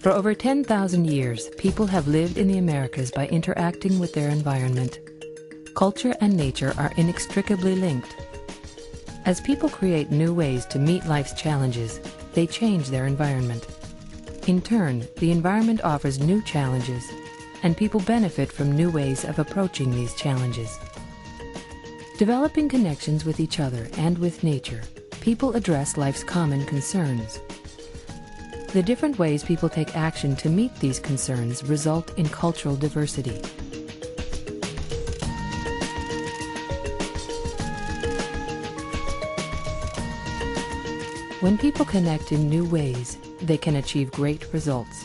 For over 10,000 years, people have lived in the Americas by interacting with their environment. Culture and nature are inextricably linked. As people create new ways to meet life's challenges, they change their environment. In turn, the environment offers new challenges, and people benefit from new ways of approaching these challenges. Developing connections with each other and with nature, people address life's common concerns. The different ways people take action to meet these concerns result in cultural diversity. When people connect in new ways, they can achieve great results.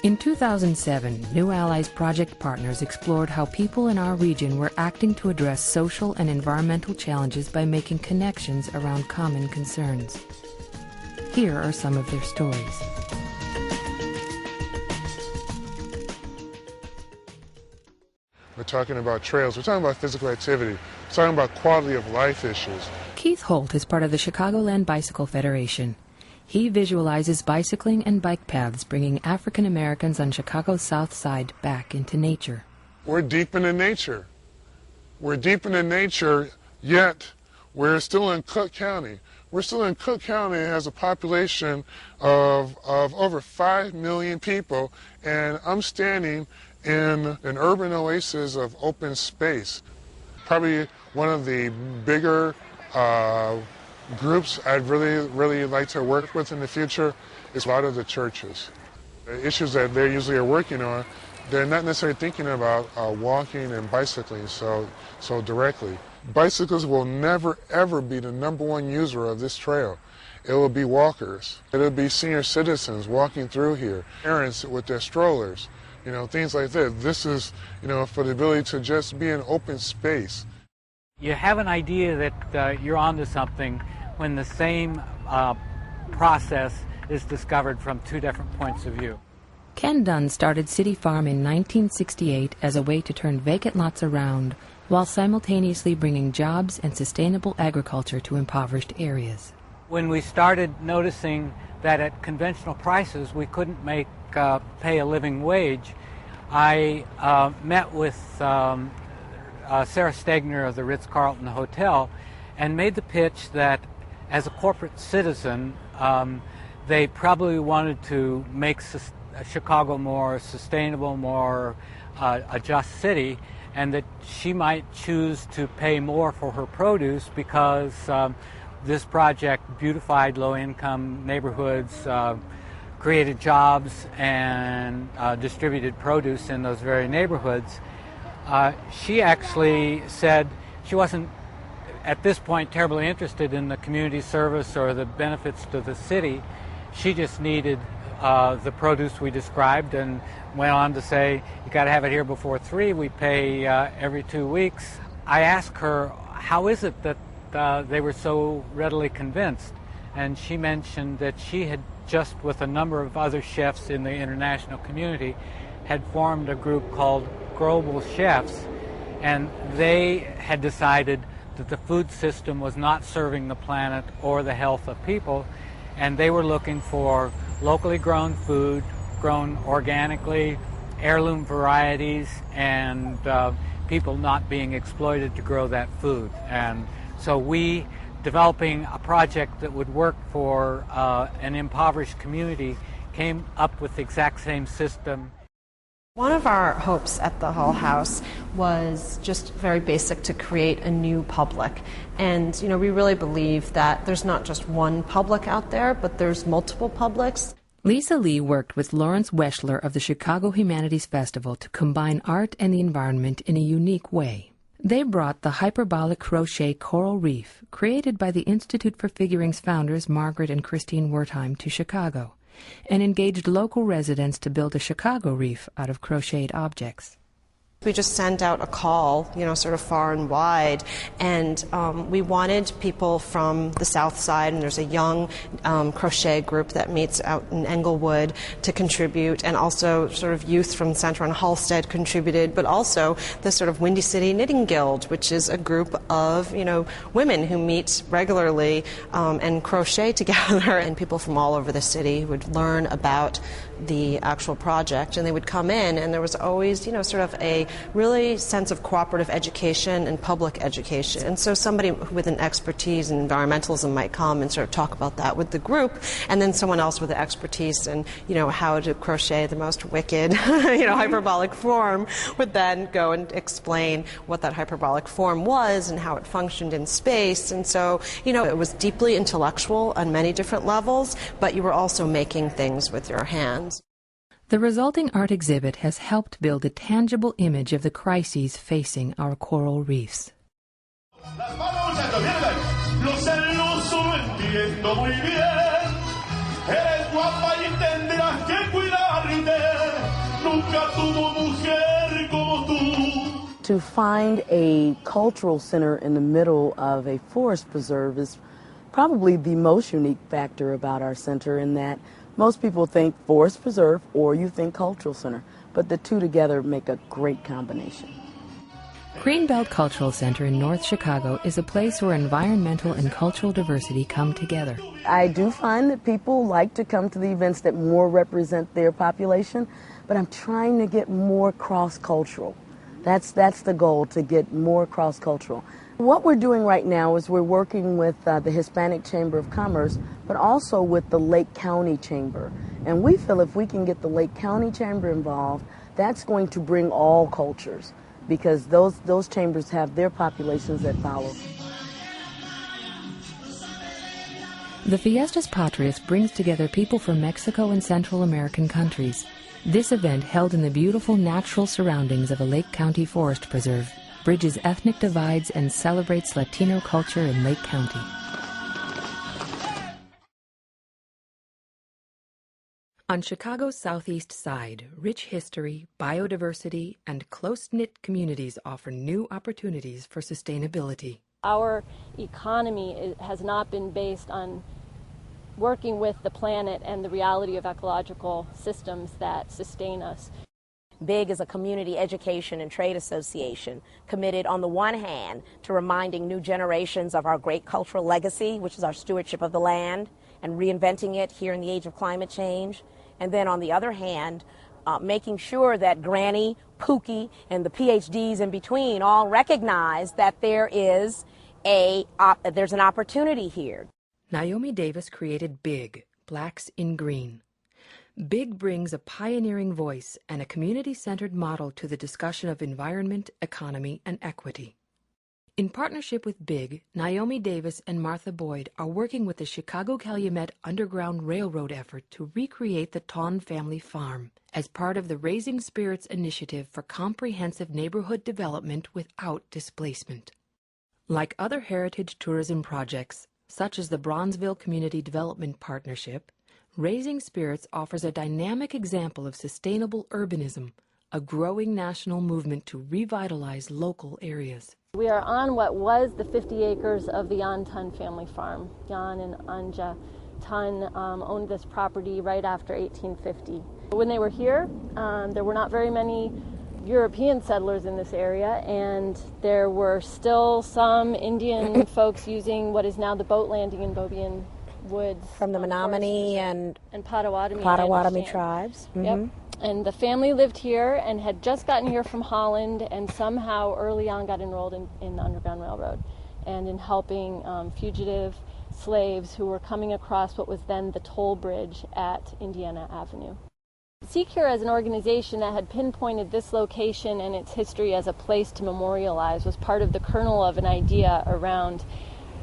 In 2007, New Allies project partners explored how people in our region were acting to address social and environmental challenges by making connections around common concerns. Here are some of their stories. We're talking about trails, we're talking about physical activity, we're talking about quality of life issues. Keith Holt is part of the Chicagoland Bicycle Federation. He visualizes bicycling and bike paths bringing African Americans on Chicago's South Side back into nature. We're deep into nature. We're deep into nature, yet we're still in Cook County. We're still in Cook County. It has a population of over 5 million people, and I'm standing in an urban oasis of open space. Probably one of the bigger groups I'd really like to work with in the future is a lot of the churches. The issues that they usually are working on, they're not necessarily thinking about walking and bicycling so directly. Bicyclists will never ever be the #1 user of this trail. It will be walkers. It'll be senior citizens walking through here, parents with their strollers, things like that. This is, for the ability to just be an open space. You have an idea that you're onto something when the same process is discovered from two different points of view. Ken Dunn started City Farm in 1968 as a way to turn vacant lots around while simultaneously bringing jobs and sustainable agriculture to impoverished areas. When we started noticing that at conventional prices we couldn't pay a living wage, I met with Sarah Stegner of the Ritz-Carlton Hotel and made the pitch that as a corporate citizen, they probably wanted to make Chicago more sustainable, more a just city, and that she might choose to pay more for her produce because this project beautified low-income neighborhoods, created jobs, and distributed produce in those very neighborhoods. She actually said she wasn't at this point terribly interested in the community service or the benefits to the city. She just needed the produce we described, and went on to say, you got to have it here before 3. We pay every 2 weeks. I asked her, how is it that they were so readily convinced? And she mentioned that she had just, with a number of other chefs in the international community, had formed a group called Global Chefs, and they had decided that the food system was not serving the planet or the health of people, and they were looking for locally grown food, grown organically, heirloom varieties, and people not being exploited to grow that food. And so we, developing a project that would work for an impoverished community, came up with the exact same system. One of our hopes at the Hull House was just very basic, to create a new public. And, we really believe that there's not just one public out there, but there's multiple publics. Lisa Lee worked with Lawrence Weschler of the Chicago Humanities Festival to combine art and the environment in a unique way. They brought the hyperbolic crochet coral reef, created by the Institute for Figuring's founders Margaret and Christine Wertheim, to Chicago, and engaged local residents to build a Chicago reef out of crocheted objects. We just sent out a call, sort of far and wide, and we wanted people from the South Side, and there's a young crochet group that meets out in Englewood to contribute, and also sort of youth from Center and Halstead contributed, but also the sort of Windy City Knitting Guild, which is a group of, women who meet regularly and crochet together, and people from all over the city would learn about the actual project, and they would come in, and there was always, sort of a really sense of cooperative education and public education. And so somebody with an expertise in environmentalism might come and sort of talk about that with the group, and then someone else with the expertise in, how to crochet the most wicked, hyperbolic form would then go and explain what that hyperbolic form was and how it functioned in space. And so, it was deeply intellectual on many different levels, but you were also making things with your hands. The resulting art exhibit has helped build a tangible image of the crises facing our coral reefs. To find a cultural center in the middle of a forest preserve is probably the most unique factor about our center, in that most people think forest preserve or you think cultural center, but the two together make a great combination. Greenbelt Cultural Center in North Chicago is a place where environmental and cultural diversity come together. I do find that people like to come to the events that more represent their population, but I'm trying to get more cross-cultural. That's the goal, to get more cross-cultural. What we're doing right now is we're working with the Hispanic Chamber of Commerce, but also with the Lake County Chamber. And we feel if we can get the Lake County Chamber involved, that's going to bring all cultures, because those chambers have their populations that follow. The Fiestas Patrias brings together people from Mexico and Central American countries. This event, held in the beautiful natural surroundings of a Lake County forest preserve, bridges ethnic divides and celebrates Latino culture in Lake County. On Chicago's southeast side, rich history, biodiversity, and close-knit communities offer new opportunities for sustainability. Our economy has not been based on working with the planet and the reality of ecological systems that sustain us. BIG is a community education and trade association committed on the one hand to reminding new generations of our great cultural legacy, which is our stewardship of the land, and reinventing it here in the age of climate change. And then on the other hand, making sure that Granny, Pookie, and the PhDs in between all recognize that there's an opportunity here. Naomi Davis created BIG, Blacks in Green. BIG brings a pioneering voice and a community-centered model to the discussion of environment, economy, and equity. In partnership with BIG, Naomi Davis and Martha Boyd are working with the Chicago-Calumet Underground Railroad effort to recreate the Tawn family farm as part of the Raising Spirits initiative for comprehensive neighborhood development without displacement. Like other heritage tourism projects, such as the Bronzeville Community Development Partnership, Raising Spirits offers a dynamic example of sustainable urbanism, a growing national movement to revitalize local areas. We are on what was the 50 acres of the Jan Tun family farm. Jan and Anja Tun owned this property right after 1850. When they were here, there were not very many European settlers in this area, and there were still some Indian folks using what is now the boat landing in Bobian Woods. From the Menominee and Potawatomi tribes. Mm-hmm. Yep. And the family lived here and had just gotten here from Holland, and somehow early on got enrolled in the Underground Railroad and in helping fugitive slaves who were coming across what was then the toll bridge at Indiana Avenue. Secure, as an organization that had pinpointed this location and its history as a place to memorialize, was part of the kernel of an idea around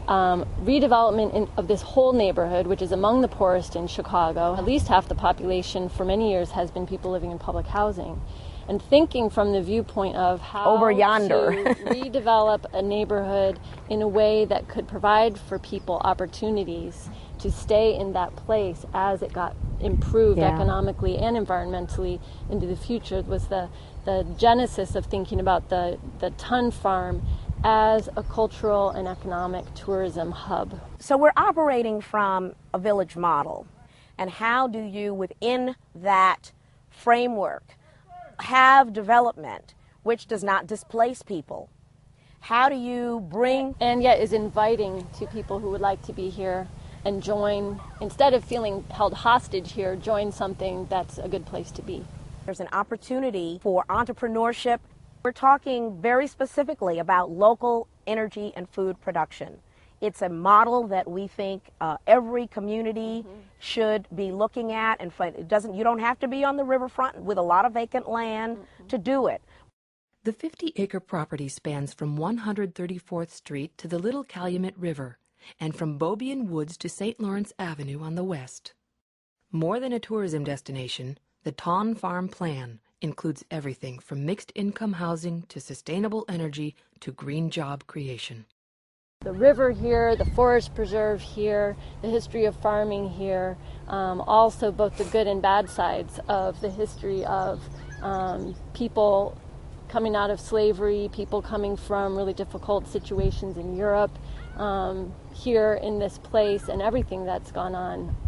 redevelopment of this whole neighborhood, which is among the poorest in Chicago. At least half the population for many years has been people living in public housing. And thinking from the viewpoint of how over yonder to redevelop a neighborhood in a way that could provide for people opportunities to stay in that place as it got improved economically and environmentally into the future was the genesis of thinking about the Ton Farm as a cultural and economic tourism hub. So we're operating from a village model. And how do you, within that framework, have development which does not displace people? How do you bring... And yet is inviting to people who would like to be here and join, instead of feeling held hostage here, join something that's a good place to be. There's an opportunity for entrepreneurship. We're talking very specifically about local energy and food production. It's a model that we think every community should be looking at, and you don't have to be on the riverfront with a lot of vacant land to do it. The 50-acre property spans from 134th Street to the Little Calumet River, and from Beaubien Woods to St. Lawrence Avenue on the west. More than a tourism destination, the Ton Farm Plan includes everything from mixed-income housing to sustainable energy to green job creation. The river here, the forest preserve here, the history of farming here, also both the good and bad sides of the history of people coming out of slavery, people coming from really difficult situations in Europe, here in this place, and everything that's gone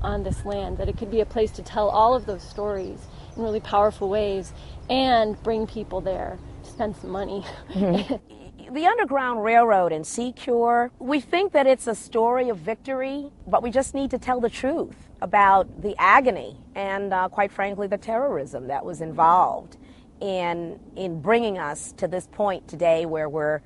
on this land, that it could be a place to tell all of those stories in really powerful ways and bring people there to spend some money. The Underground Railroad and Secure, we think that it's a story of victory, but we just need to tell the truth about the agony and, quite frankly, the terrorism that was involved in bringing us to this point today where we're,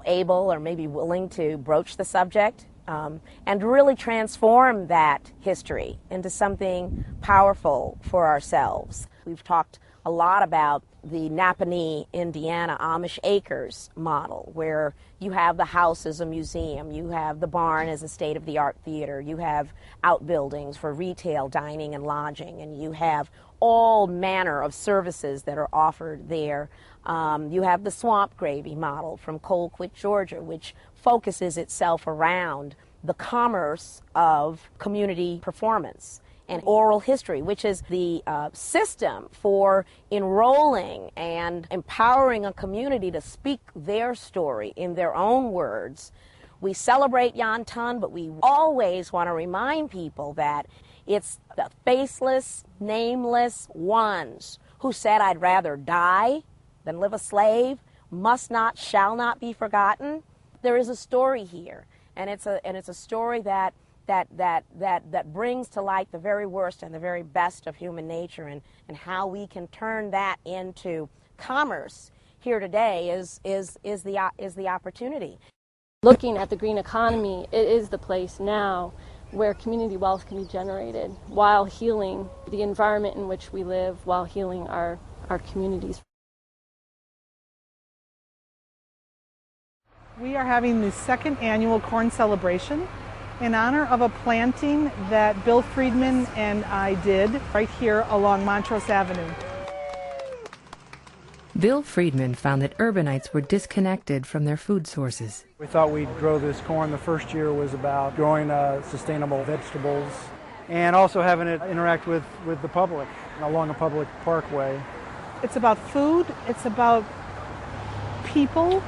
able or maybe willing to broach the subject and really transform that history into something powerful for ourselves. We've talked a lot about the Napanee, Indiana Amish Acres model, where you have the house as a museum, you have the barn as a state-of-the-art theater, you have outbuildings for retail, dining, and lodging, and you have all manner of services that are offered there. You have the Swamp Gravy model from Colquitt, Georgia, which focuses itself around the commerce of community performance and oral history, which is the system for enrolling and empowering a community to speak their story in their own words. We celebrate Yon Ton, but we always want to remind people that it's the faceless, nameless ones who said, "I'd rather die than live a slave, must not, shall not be forgotten." There is a story here, and it's a story that brings to light the very worst and the very best of human nature, and how we can turn that into commerce here today is the opportunity. Looking at the green economy, it is the place now where community wealth can be generated while healing the environment in which we live, while healing our communities. We are having the second annual corn celebration in honor of a planting that Bill Friedman and I did right here along Montrose Avenue. Bill Friedman found that urbanites were disconnected from their food sources. We thought we'd grow this corn. The first year was about growing sustainable vegetables and also having it interact with the public along a public parkway. It's about food, it's about people,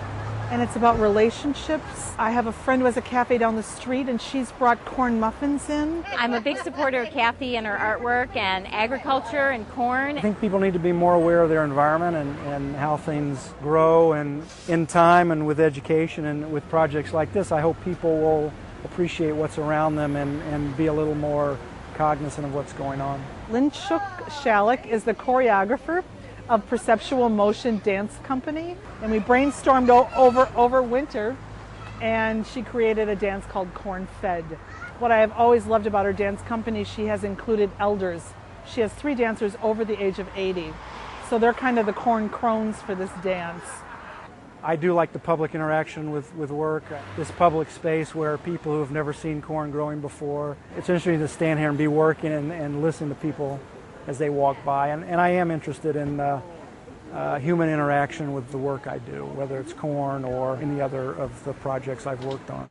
and it's about relationships. I have a friend who has a cafe down the street, and she's brought corn muffins in. I'm a big supporter of Kathy and her artwork and agriculture and corn. I think people need to be more aware of their environment and how things grow, and in time and with education and with projects like this, I hope people will appreciate what's around them and be a little more cognizant of what's going on. Lynn Shalik is the choreographer of Perceptual Motion Dance Company, and we brainstormed over winter, and she created a dance called Corn Fed. What I have always loved about her dance company, she has included elders. She has 3 dancers over the age of 80, so they're kind of the corn crones for this dance. I do like the public interaction with work, this public space where people who have never seen corn growing before. It's interesting to stand here and be working and listen to people as they walk by, and I am interested in human interaction with the work I do, whether it's corn or any other of the projects I've worked on.